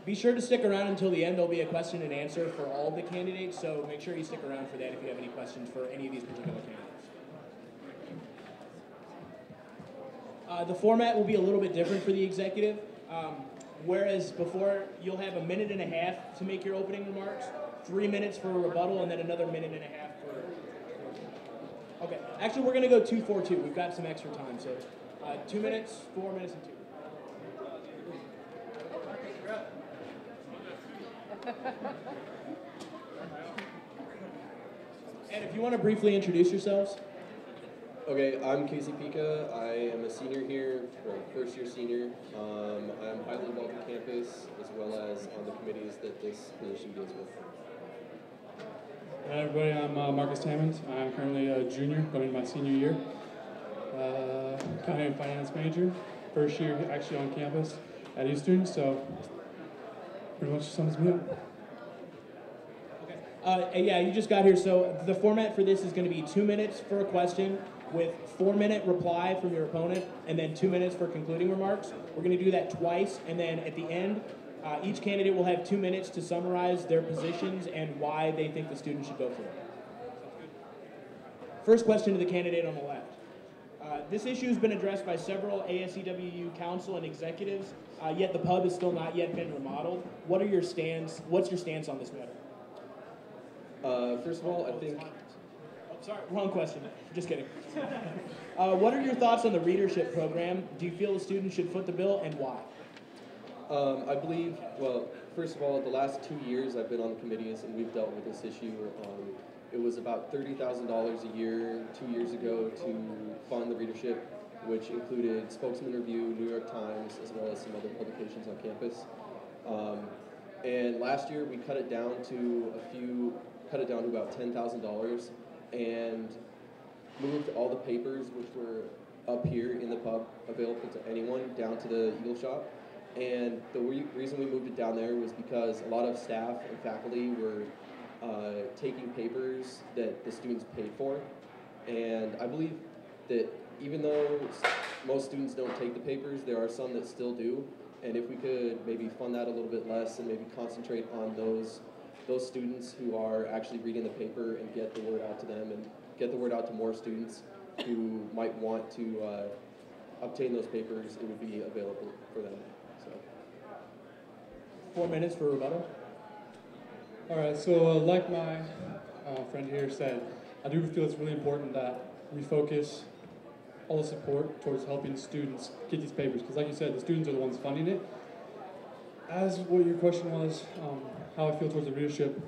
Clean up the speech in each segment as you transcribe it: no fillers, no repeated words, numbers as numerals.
Be sure to stick around until the end. There'll be a question and answer for all of the candidates, so make sure you stick around for that if you have any questions for any of these particular candidates. The format will be a little bit different for the executive. Whereas before, you'll have a minute and a half to make your opening remarks, 3 minutes for a rebuttal, and then another minute and a half for... Okay, actually we're going to go 2-4-2. We've got some extra time, so 2 minutes, 4 minutes, and 2. And if you want to briefly introduce yourselves. Okay, I'm Casey Pica. I am a senior here, or first year senior. I'm highly involved in campus as well as on the committees that this position deals with. Hi everybody, I'm Marcus Tammond. I'm currently a junior going into my senior year. Accounting and finance major. First year actually on campus at Eastern, so pretty much sums me up. Yeah, you just got here, so the format for this is going to be 2 minutes for a question with 4-minute reply from your opponent, and then 2 minutes for concluding remarks. We're going to do that twice, and then at the end, each candidate will have 2 minutes to summarize their positions and why they think the student should go for it. First question to the candidate on the left. This issue has been addressed by several ASCWU council and executives, yet the pub has still not yet been remodeled. What's your stance on this matter? First of all, I think... Sorry, wrong question. Just kidding. What are your thoughts on the readership program? Do you feel the students should foot the bill, and why? I believe, well, first of all, the last 2 years I've been on the committees and we've dealt with this issue. It was about $30,000 a year 2 years ago to fund the readership, which included Spokesman Review, New York Times, as well as some other publications on campus. And last year we cut it down to about $10,000 and moved all the papers which were up here in the pub available to anyone down to the Eagle Shop. And the reason we moved it down there was because a lot of staff and faculty were taking papers that the students paid for. And I believe that even though most students don't take the papers, there are some that still do. And if we could maybe fund that a little bit less and maybe concentrate on those students who are actually reading the paper and get the word out to them and get the word out to more students who might want to obtain those papers, it would be available for them. So. 4 minutes for rebuttal. All right, so like my friend here said, I do feel it's really important that we focus all the support towards helping students get these papers, because like you said, the students are the ones funding it. As what your question was, how I feel towards the readership,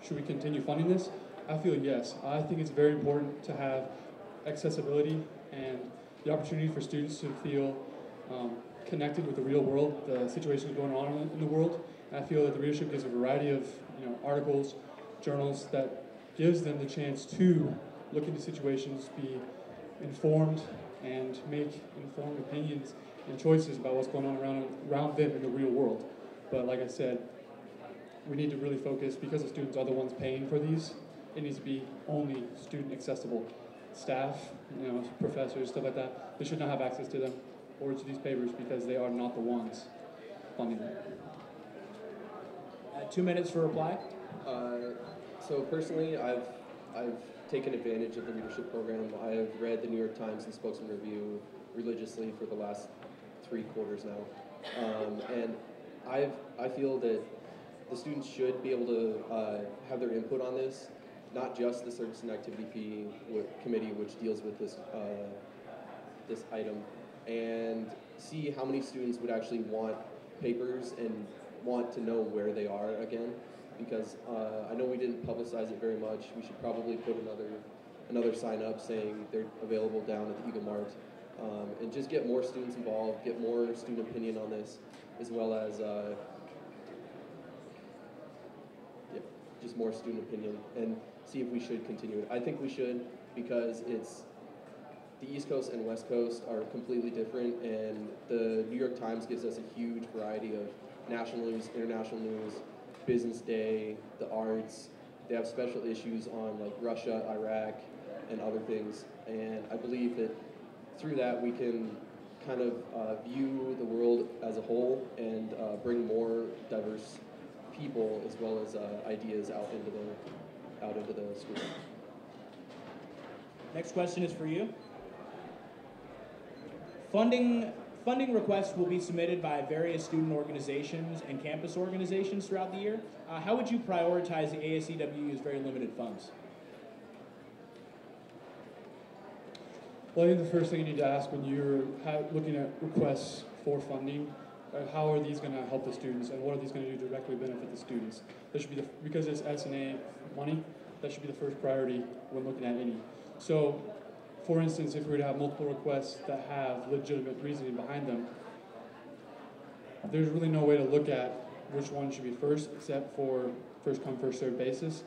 should we continue funding this? I feel yes. I think it's very important to have accessibility and the opportunity for students to feel connected with the real world, the situations going on in the world. And I feel that the readership gives a variety of articles, journals that gives them the chance to look into situations, be informed, and make informed opinions and choices about what's going on around them in the real world. But like I said, we need to really focus, because the students are the ones paying for these, it needs to be only student accessible. Staff, professors, stuff like that, they should not have access to them or to these papers because they are not the ones funding them. 2 minutes for reply. So personally, I've taken advantage of the readership program. I have read the New York Times and Spokesman Review religiously for the last 3 quarters now. And I feel that the students should be able to have their input on this, not just the Service and Activity Committee, which deals with this this item, and see how many students would actually want papers and want to know where they are again. Because I know we didn't publicize it very much. We should probably put another sign up saying they're available down at the Eagle Mart, and just get more students involved, get more student opinion on this, as well as just more student opinion, and see if we should continue it. I think we should, because the East Coast and West Coast are completely different, and the New York Times gives us a huge variety of national news, international news, Business Day, the arts. They have special issues on like Russia, Iraq, and other things. And I believe that through that we can kind of view the world as a whole and bring more diverse people as well as ideas out into the school. Next question is for you. Funding requests will be submitted by various student organizations and campus organizations throughout the year. How would you prioritize the ASCWU's very limited funds? Well, I think the first thing you need to ask when you're looking at requests for funding, how are these going to help the students, and what are these going to do directly benefit the students? That should be because it's S&A money, that should be the first priority when looking at any. So, for instance, if we were to have multiple requests that have legitimate reasoning behind them, there's really no way to look at which one should be first, except for first come, first served basis.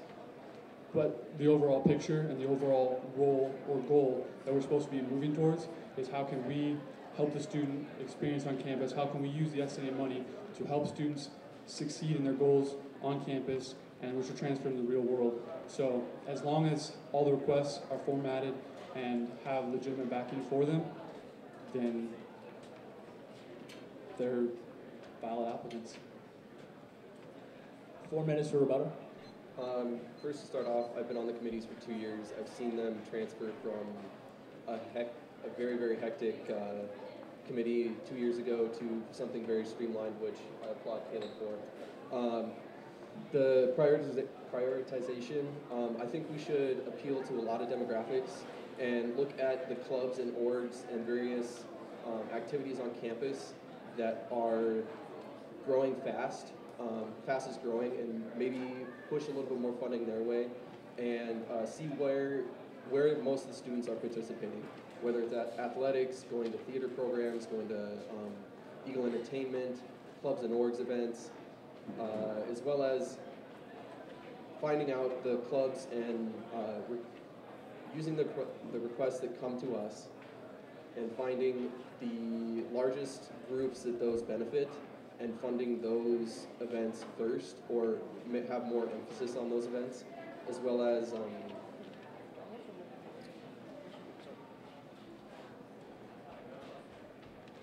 But the overall picture and the overall role or goal that we're supposed to be moving towards is how can we help the student experience on campus, how can we use the S&A money to help students succeed in their goals on campus and which are transferred in the real world. So as long as all the requests are formatted and have legitimate backing for them, then they're valid applicants. 4 minutes for rebuttal. First to start off, I've been on the committees for 2 years. I've seen them transfer from a very, very hectic committee 2 years ago to something very streamlined, which I applaud Caleb for. The prioritization, I think we should appeal to a lot of demographics and look at the clubs and orgs and various activities on campus that are growing fastest growing, and maybe push a little bit more funding their way and see where most of the students are participating, whether it's at athletics, going to theater programs, going to Eagle Entertainment, clubs and orgs events, as well as finding out the clubs and using the requests that come to us and finding the largest groups that those benefit and funding those events first, or have more emphasis on those events, as well as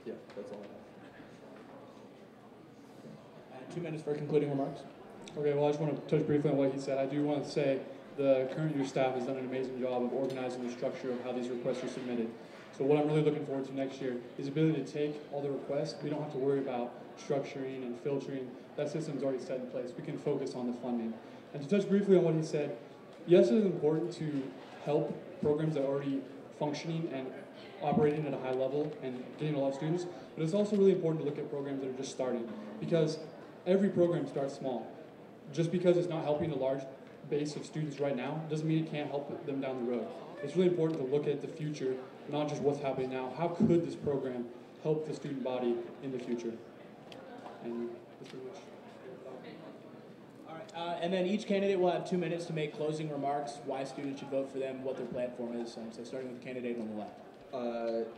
yeah, that's all I have. 2 minutes for concluding remarks. Okay, well, I just want to touch briefly on what he said. I do want to say the current year staff has done an amazing job of organizing the structure of how these requests are submitted. So what I'm really looking forward to next year is the ability to take all the requests. We don't have to worry about structuring and filtering. That system's already set in place. We can focus on the funding. And to touch briefly on what he said, yes, it is important to help programs that are already functioning and operating at a high level and getting a lot of students, but it's also really important to look at programs that are just starting, because every program starts small. Just because it's not helping a large base of students right now doesn't mean it can't help them down the road. It's really important to look at the future, not just what's happening now. How could this program help the student body in the future? And that's pretty much. All right, and then each candidate will have 2 minutes to make closing remarks, why students should vote for them, what their platform is. So starting with the candidate on the left.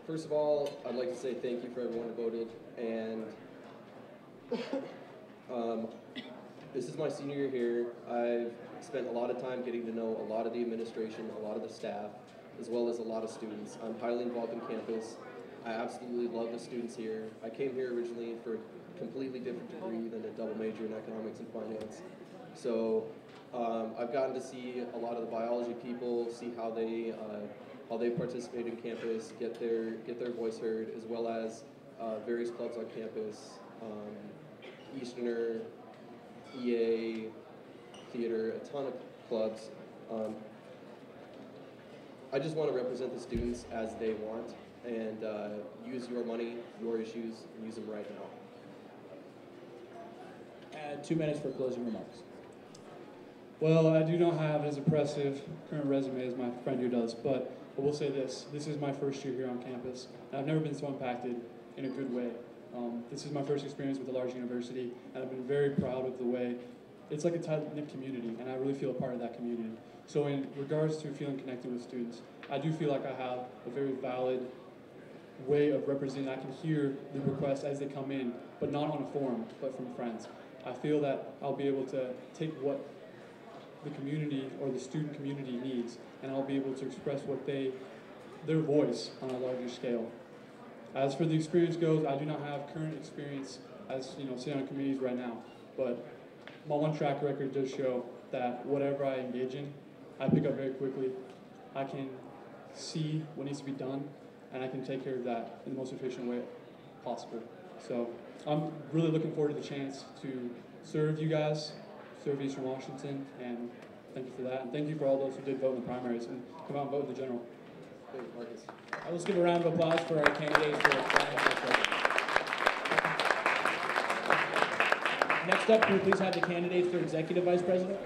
First of all, I'd like to say thank you for everyone who voted, and this is my senior year here. I've spent a lot of time getting to know a lot of the administration, a lot of the staff, as well as a lot of students. I'm highly involved in campus. I absolutely love the students here. I came here originally for a completely different degree than a double major in economics and finance. So I've gotten to see a lot of the biology people, see how they participate in campus, get their voice heard, as well as various clubs on campus, Easterner, EA, theater, a ton of clubs. I just want to represent the students as they want and use your money, your issues, and use them right now. And 2 minutes for closing remarks. Well, I do not have as impressive current resume as my friend here does, but I will say this. This is my first year here on campus, and I've never been so impacted in a good way. This is my first experience with a large university, and I've been very proud of the way it's like a tight-knit community, and I really feel a part of that community. So in regards to feeling connected with students, I do feel like I have a very valid way of representing. I can hear the requests as they come in, but not on a forum, but from friends. I feel that I'll be able to take what the community or the student community needs, and I'll be able to express what their voice on a larger scale. As for the experience goes, I do not have current experience as sitting on committees right now, but my one track record does show that whatever I engage in, I pick up very quickly. I can see what needs to be done, and I can take care of that in the most efficient way possible. So I'm really looking forward to the chance to serve you guys, serve Eastern Washington, and thank you for that. And thank you for all those who did vote in the primaries and come out and vote in the general. Hey, Marcus. Let's give a round of applause for our candidates for Vice President. Next up, can we please have the candidates for Executive Vice President?